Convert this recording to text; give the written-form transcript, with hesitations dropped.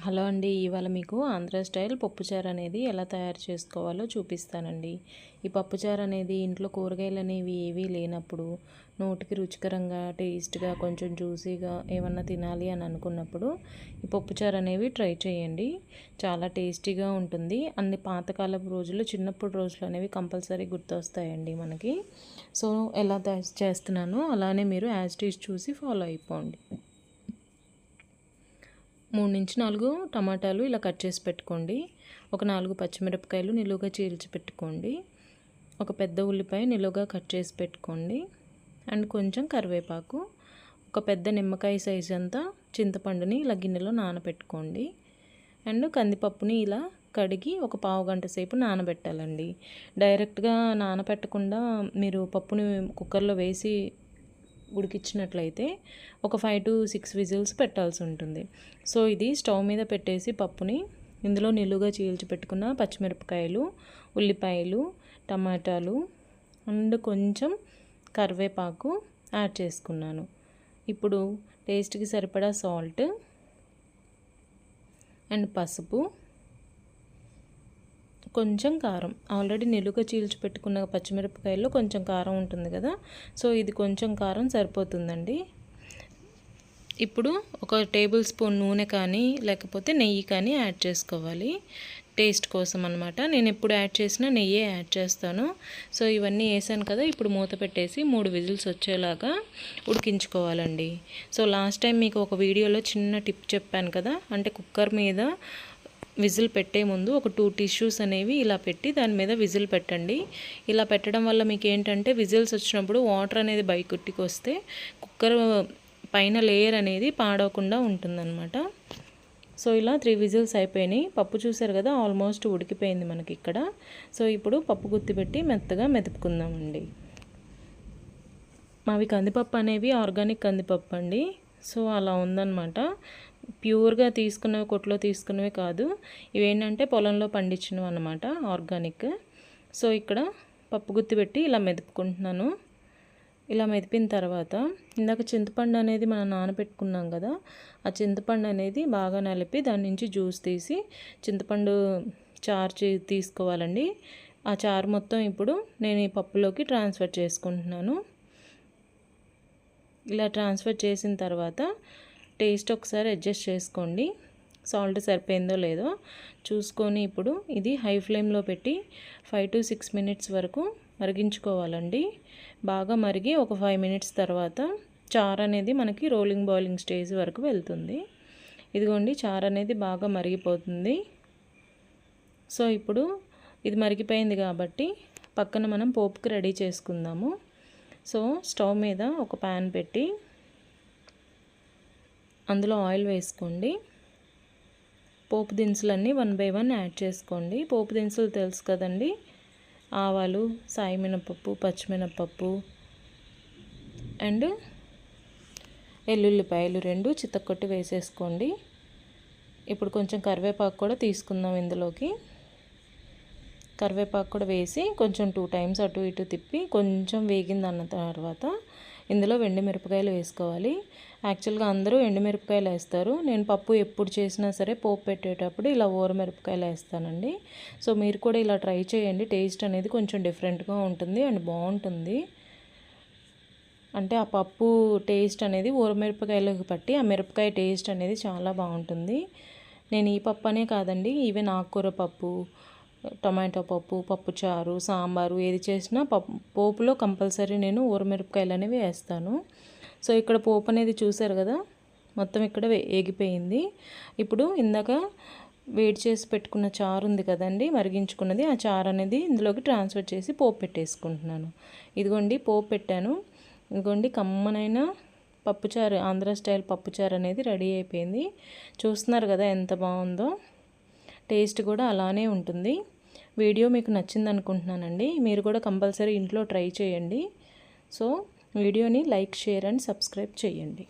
Hello అండి, ఇవాళ మీకు ఆంధ్ర స్టైల్ పప్పుచారు అనేది ఎలా తయారు చేసుకోవాలో చూపిస్తానండి. ఈ పప్పుచారు అనేది ఇంట్లో కూరగాయలు అనేవి ఏవీ లేనప్పుడు నోటికి రుచికరంగా, టేస్ట్గా, కొంచెం జ్యూసీగా ఏమన్నా తినాలి అని అనుకున్నప్పుడు ఈ పప్పుచారు అనేవి ట్రై చేయండి. చాలా టేస్టీగా ఉంటుంది. అన్ని పాతకాలపు రోజులు, చిన్నప్పుడు రోజులు అనేవి కంపల్సరీ గుర్తొస్తాయండి మనకి. సో ఎలా చేస్తున్నానో అలానే మీరు యాజ్ ఇట్ ఈజ్ చూసి ఫాలో అయిపోండి. 3-4 టమాటాలు ఇలా కట్ చేసి పెట్టుకోండి. ఒక 4 పచ్చిమిరపకాయలు నిలువుగా చీల్చి పెట్టుకోండి. ఒక పెద్ద ఉల్లిపాయ నిలువుగా కట్ చేసి పెట్టుకోండి. అండ్ కొంచెం కరివేపాకు, ఒక పెద్ద నిమ్మకాయ సైజ్ అంతా చింతపండుని ఇలా గిన్నెలో నానబెట్టుకోండి. అండ్ కందిపప్పుని ఇలా కడిగి ఒక పావు గంట సేపు నానబెట్టాలండి. డైరెక్ట్గా నానబెట్టకుండా మీరు పప్పుని కుక్కర్లో వేసి ఉడికించినట్లయితే ఒక 5 to 6 విజిల్స్ పెట్టాల్సి ఉంటుంది. సో ఇది స్టవ్ మీద పెట్టేసి పప్పుని ఇందులో నిలువుగా చీల్చి పెట్టుకున్న పచ్చిమిరపకాయలు, ఉల్లిపాయలు, టమాటాలు అండ్ కొంచెం కరివేపాకు యాడ్ చేసుకున్నాను. ఇప్పుడు టేస్ట్కి సరిపడా సాల్ట్ అండ్ పసుపు, కొంచెం కారం. ఆల్రెడీ నిలువుగా చీల్చి పెట్టుకున్న పచ్చిమిరపకాయల్లో కొంచెం కారం ఉంటుంది కదా, సో ఇది కొంచెం కారం సరిపోతుందండి. ఇప్పుడు ఒక టేబుల్ స్పూన్ నూనె కానీ లేకపోతే నెయ్యి కానీ యాడ్ చేసుకోవాలి టేస్ట్ కోసం అనమాట. నేను ఎప్పుడు యాడ్ చేసినా నెయ్యే యాడ్ చేస్తాను. సో ఇవన్నీ వేసాను కదా, ఇప్పుడు మూత పెట్టేసి 3 విజిల్స్ వచ్చేలాగా ఉడికించుకోవాలండి. సో లాస్ట్ టైం మీకు ఒక వీడియోలో చిన్న టిప్ చెప్పాను కదా, అంటే కుక్కర్ మీద విజిల్ పెట్టే ముందు ఒక 2 టిష్యూస్ అనేవి ఇలా పెట్టి దాని మీద విజిల్ పెట్టండి. ఇలా పెట్టడం వల్ల మీకు ఏంటంటే విజిల్స్ వచ్చినప్పుడు వాటర్ అనేది బయటికి వస్తే కుక్కర్ పైన లేయర్ అనేది పాడవకుండా ఉంటుందన్నమాట. సో ఇలా 3 విజిల్స్ అయిపోయినాయి. పప్పు చూసారు కదా, ఆల్మోస్ట్ ఉడికిపోయింది మనకి ఇక్కడ. సో ఇప్పుడు పప్పు గుత్తి పెట్టి మెత్తగా మెదుపుకుందామండి. మావి కందిపప్పు అనేవి ఆర్గానిక్ కందిపప్పు అండి. సో అలా ఉందన్నమాట. ప్యూర్గా తీసుకున్నవి, కొట్లో తీసుకున్నవి కాదు. ఇవేంటంటే పొలంలో పండించినవి అన్నమాట, ఆర్గానిక్. సో ఇక్కడ పప్పు గుత్తి పెట్టి ఇలా మెదుపుకుంటున్నాను. ఇలా మెదిపిన తర్వాత ఇందాక చింతపండు అనేది మనం నానబెట్టుకున్నాం కదా, ఆ చింతపండు అనేది బాగా నలిపి దాని నుంచి జ్యూస్ తీసి చింతపండు చారు తీసుకోవాలండి. ఆ చారు మొత్తం ఇప్పుడు నేను ఈ పప్పులోకి ట్రాన్స్ఫర్ చేసుకుంటున్నాను. ఇలా ట్రాన్స్ఫర్ చేసిన తర్వాత టేస్ట్ ఒకసారి అడ్జస్ట్ చేసుకోండి, సాల్ట్ సరిపోయిందో లేదో చూసుకొని ఇప్పుడు ఇది హై ఫ్లేమ్లో పెట్టి 5 to 6 మినిట్స్ వరకు మరిగించుకోవాలండి. బాగా మరిగి ఒక 5 మినిట్స్ తర్వాత చారు అనేది మనకి రోలింగ్ బాయిలింగ్ స్టేజ్ వరకు వెళ్తుంది. ఇదిగోండి, చారు అనేది బాగా మరిగిపోతుంది. సో ఇప్పుడు ఇది మరిగిపోయింది కాబట్టి పక్కన మనం పోపుకి రెడీ చేసుకుందాము. సో స్టవ్ మీద ఒక ప్యాన్ పెట్టి అందులో ఆయిల్ వేసుకోండి. పోపు దినుసులన్నీ 1 by 1 యాడ్ చేసుకోండి. పోపు దినుసులు తెలుసు కదండి, ఆవాలు, సాయి మినపప్పు, పచ్చిమినపప్పు అండ్ ఎల్లుల్లిపాయలు 2 చితక్కొట్టి వేసేసుకోండి. ఇప్పుడు కొంచెం కరివేపాకు కూడా తీసుకుందాం ఇందులోకి. కరివేపాకు కూడా వేసి కొంచెం 2 times అటు ఇటు తిప్పి కొంచెం వేగిందన్న తర్వాత ఇందులో ఎండుమిరపకాయలు వేసుకోవాలి. యాక్చువల్గా అందరూ ఎండుమిరపకాయలు వేస్తారు. నేను పప్పు ఎప్పుడు చేసినా సరే పోపు పెట్టేటప్పుడు ఇలా ఊరమిరపకాయలు వేస్తానండి. సో మీరు కూడా ఇలా ట్రై చేయండి. టేస్ట్ అనేది కొంచెం డిఫరెంట్గా ఉంటుంది అండ్ బాగుంటుంది. అంటే ఆ పప్పు టేస్ట్ అనేది ఊరమిరపకాయలకు పట్టి ఆ మిరపకాయ టేస్ట్ అనేది చాలా బాగుంటుంది. నేను ఈ పప్పు అనే కాదండి, ఈవెన్ ఆకుకూర పప్పు, టొమాటో పప్పు, పప్పుచారు, సాంబారు ఏది చేసినా పోపులో కంపల్సరీ నేను ఊరమిరపకాయలు అనేవి వేస్తాను. సో ఇక్కడ పోపు అనేది చూసారు కదా, మొత్తం ఇక్కడ ఏగిపోయింది. ఇప్పుడు ఇందాక వేడి చేసి పెట్టుకున్న చారు ఉంది కదండి, మరిగించుకున్నది, ఆ చారు అనేది ఇందులోకి ట్రాన్స్ఫర్ చేసి పోపు పెట్టేసుకుంటున్నాను. ఇదిగోండి పోపు పెట్టాను. ఇదిగోండి కమ్మనైన పప్పుచారు, ఆంధ్ర స్టైల్ పప్పుచారు అనేది రెడీ అయిపోయింది. చూస్తున్నారు కదా ఎంత బాగుందో. టేస్ట్ కూడా అలానే ఉంటుంది. వీడియో మీకు నచ్చింది అనుకుంటున్నానండి. మీరు కూడా కంపల్సరీ ఇంట్లో ట్రై చేయండి. సో వీడియోని లైక్, షేర్ అండ్ సబ్స్క్రైబ్ చేయండి.